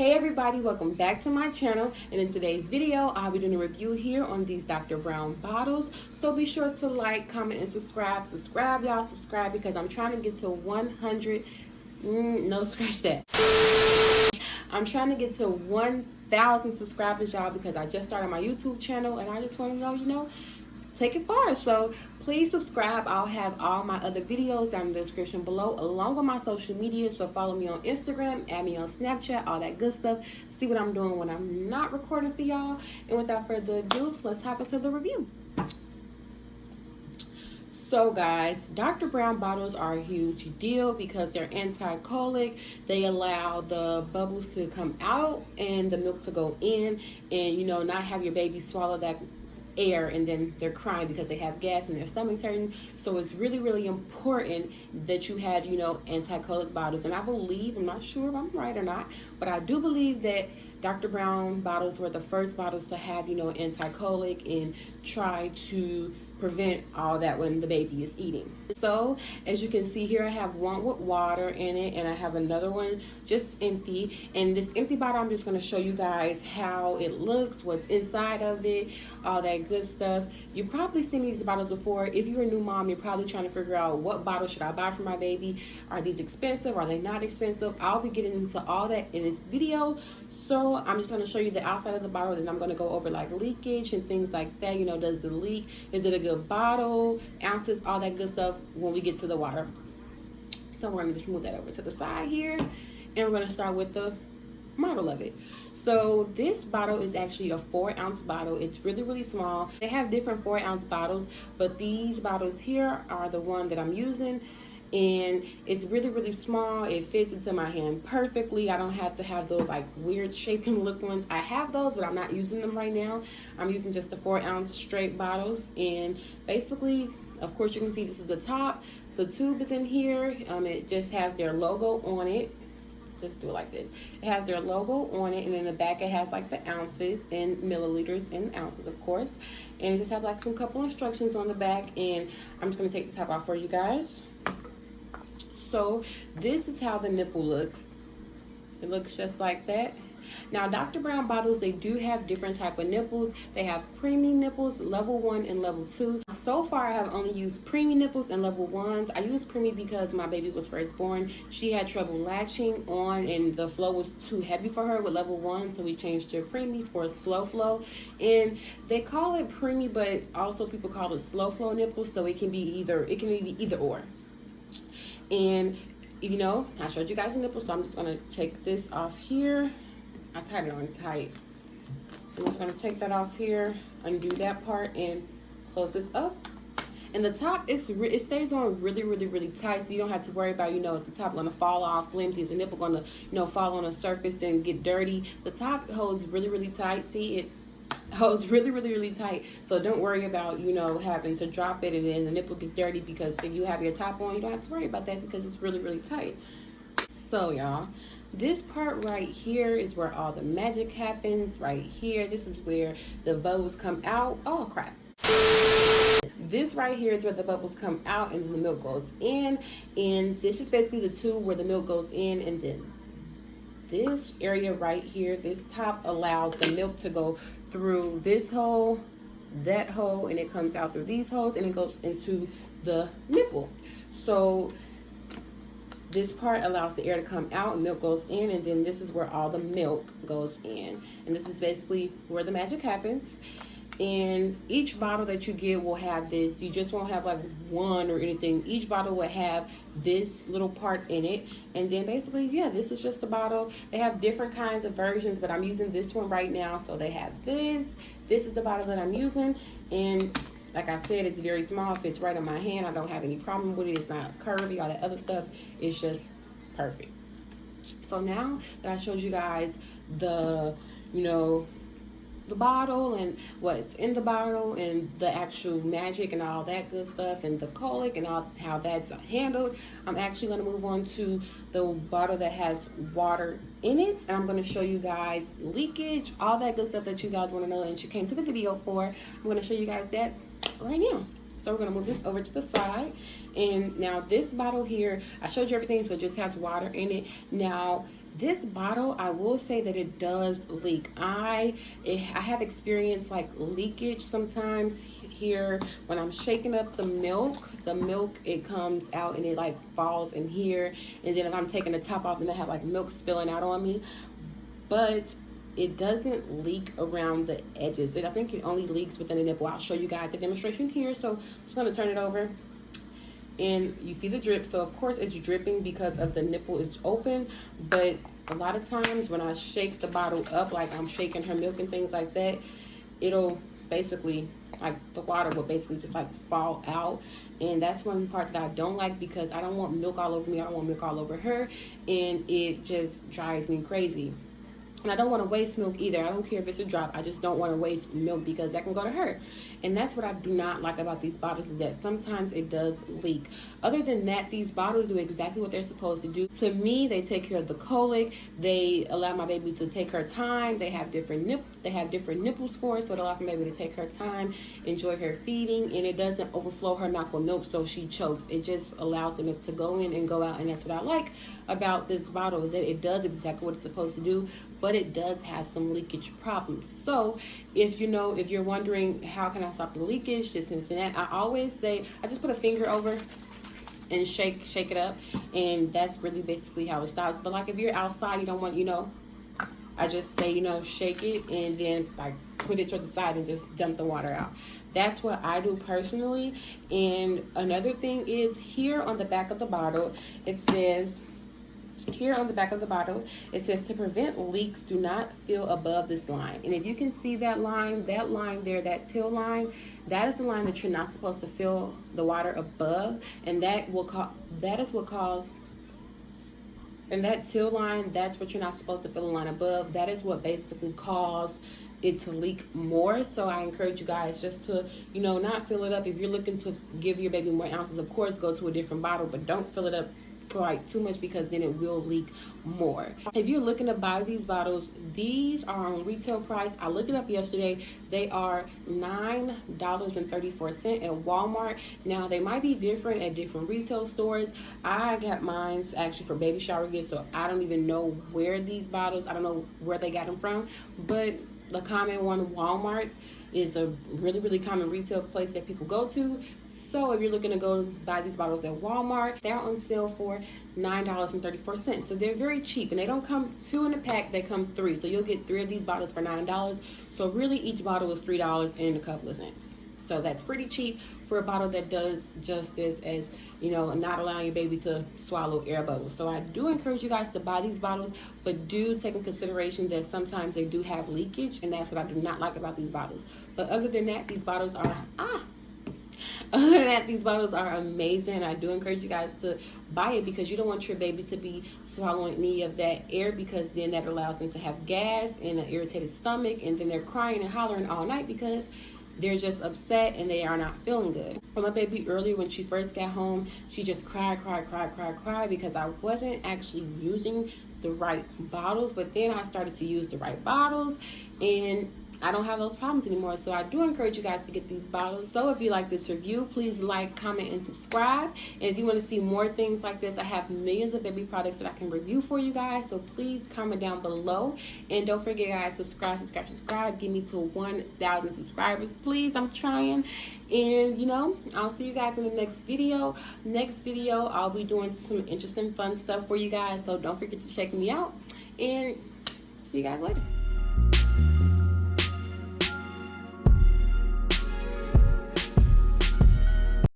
Hey everybody, welcome back to my channel, and in today's video I'll be doing a review here on these Dr. Brown bottles. So be sure to like, comment, and subscribe. Subscribe y'all, subscribe, because I'm trying to get to 100 no, scratch that. I'm trying to get to 1,000 subscribers, y'all, because I just started my YouTube channel and I just want to know, take it far. So please subscribe. I'll have all my other videos down in the description below, along with my social media. So follow me on Instagram, add me on Snapchat, all that good stuff. See what I'm doing when I'm not recording for y'all. And without further ado, let's hop into the review. So guys, Dr. Brown bottles are a huge deal because they're anti-colic. They allow the bubbles to come out and the milk to go in, and not have your baby swallow that air and then they're crying because they have gas in their stomachs hurting. So it's really important that you have anti-colic bottles. And I believe, I'm not sure if I'm right or not, but I do believe that Dr. Brown bottles were the first bottles to have anti-colic and try to prevent all that when the baby is eating. So as you can see here, I have one with water in it and I have another one just empty. And this empty bottle, I'm just going to show you guys how it looks, what's inside of it, all that good stuff. You've probably seen these bottles before. If you're a new mom, you're probably trying to figure out what bottle should I buy for my baby. Are these expensive? Are they not expensive? I'll be getting into all that in this video. So I'm just going to show you the outside of the bottle, and I'm going to go over like leakage and things like that. Does it leak? Is it a good bottle? Ounces, all that good stuff when we get to the water. So we're going to just move that over to the side here, and we're going to start with the model of it. So this bottle is actually a 4-ounce bottle. It's really small. They have different 4-ounce bottles, but these bottles here are the one that I'm using. And it's really small. It fits into my hand perfectly. I don't have to have those like weird shaping look ones. I have those, but I'm not using them right now. I'm using just the 4-ounce straight bottles. And basically, of course, you can see this is the top. The tube is in here. It just has their logo on it. Just do it like this. It has their logo on it, and in the back it has like the ounces and milliliters and ounces, of course. And it just has like some couple instructions on the back. And I'm just gonna take the top off for you guys. So this is how the nipple looks. It looks just like that. Now Dr. Brown bottles, they do have different type of nipples. They have preemie nipples, level 1 and level 2. So far I have only used preemie nipples and level 1s. I used preemie because my baby was first born. She had trouble latching on and the flow was too heavy for her with level 1, so we changed to preemies for a slow flow. And they call it preemie, but also people call it slow flow nipples, so it can be either or. And I showed you guys the nipple, so I'm just gonna take this off here. I tied it on tight. I'm just gonna take that off here, undo that part, and close this up. And the top it stays on really tight, so you don't have to worry about it's the top gonna fall off, flimsy, is the nipple gonna fall on the surface and get dirty. The top holds really tight. See, it holds really tight, so don't worry about having to drop it and then the nipple gets dirty, because if you have your top on, you don't have to worry about that because it's really tight. So y'all, this part right here is where all the magic happens. Right here, this is where the bubbles come out. Oh crap. This right here is where the bubbles come out and then the milk goes in, and this is basically the tube where the milk goes in, and then this area right here, this top, allows the milk to go through this hole, that hole, and it comes out through these holes and it goes into the nipple. So this part allows the air to come out and milk goes in, and then this is where all the milk goes in. And this is basically where the magic happens. And each bottle that you get will have this. You just won't have like one or anything. Each bottle will have this little part in it. And then basically, yeah, this is just the bottle. They have different kinds of versions, but I'm using this one right now. So they have this. This is the bottle that I'm using. And like I said, it's very small. It fits right in my hand. I don't have any problem with it. It's not curvy, all that other stuff. It's just perfect. So now that I showed you guys the, the bottle and what's in the bottle and the actual magic and all that good stuff and the colic and all how that's handled, I'm actually going to move on to the bottle that has water in it, and I'm going to show you guys leakage, all that good stuff that you guys want to know and you came to the video for. I'm going to show you guys that right now. So we're going to move this over to the side. And now this bottle here, I showed you everything, so it just has water in it. Now This bottle, I will say that it does leak. I have experienced like leakage sometimes here when I'm shaking up the milk. The milk, it comes out and it like falls in here, and then if I'm taking the top off, and I have like milk spilling out on me. But it doesn't leak around the edges. I think it only leaks within the nipple. I'll show you guys a demonstration here. So I'm just gonna turn it over. And you see the drip. So of course it's dripping because of the nipple is open, but a lot of times when I shake the bottle up, like I'm shaking her milk and things like that, it'll basically, like the water will basically just like fall out. And that's one part that I don't like, because I don't want milk all over me, I don't want milk all over her, and it just drives me crazy. And I don't want to waste milk either. I don't care if it's a drop. I just don't want to waste milk because that can go to her. And that's what I do not like about these bottles, is that sometimes it does leak. Other than that, these bottles do exactly what they're supposed to do. To me, they take care of the colic. They allow my baby to take her time. They have different nipple scores, so it allows my baby to take her time, enjoy her feeding, and it doesn't overflow her mouth with milk so she chokes. It just allows the milk to go in and go out, and that's what I like about this bottle, is that it does exactly what it's supposed to do, but it does have some leakage problems. So if you're wondering how can I stop the leakage, this and that, I always say I just put a finger over and shake it up, and that's really basically how it stops. But like if you're outside, you don't want, I just say, shake it and then like put it to the side and just dump the water out. That's what I do personally. And another thing is, here on the back of the bottle, it says, to prevent leaks, do not fill above this line. And if you can see that line there, that teal line, that is the line that you're not supposed to fill the water above. And that teal line, that's what you're not supposed to fill the line above. That is what basically caused it to leak more. So I encourage you guys just to, not fill it up. If you're looking to give your baby more ounces, of course, go to a different bottle, but don't fill it up like too much, because then it will leak more. If you're looking to buy these bottles, these are on retail price. I looked it up yesterday. They are $9.34 at Walmart. Now they might be different at different retail stores. I got mine actually for baby shower gifts, so I don't even know where these bottles, I don't know where they got them from, but the common one, Walmart, is a really, really common retail place that people go to. So if you're looking to go buy these bottles at Walmart, they're on sale for $9.34. So they're very cheap, and they don't come 2 in a pack, they come 3. So you'll get 3 of these bottles for $9. So really each bottle is $3 and a couple of cents. So that's pretty cheap for a bottle that does justice as, not allowing your baby to swallow air bubbles. So I do encourage you guys to buy these bottles, but do take in consideration that sometimes they do have leakage, and that's what I do not like about these bottles. But other than that, these bottles are amazing. I do encourage you guys to buy it, because you don't want your baby to be swallowing any of that air, because then that allows them to have gas and an irritated stomach, and then they're crying and hollering all night because they're just upset and they are not feeling good. For my baby earlier, when she first got home, she just cried because I wasn't actually using the right bottles. But then I started to use the right bottles, and I don't have those problems anymore. So I do encourage you guys to get these bottles. So if you like this review, please like, comment, and subscribe. And if you want to see more things like this, I have millions of baby products that I can review for you guys. So please comment down below. And don't forget, guys, subscribe. Get me to 1,000 subscribers, please. I'm trying. And, I'll see you guys in the next video. I'll be doing some interesting, fun stuff for you guys. So don't forget to check me out. And see you guys later.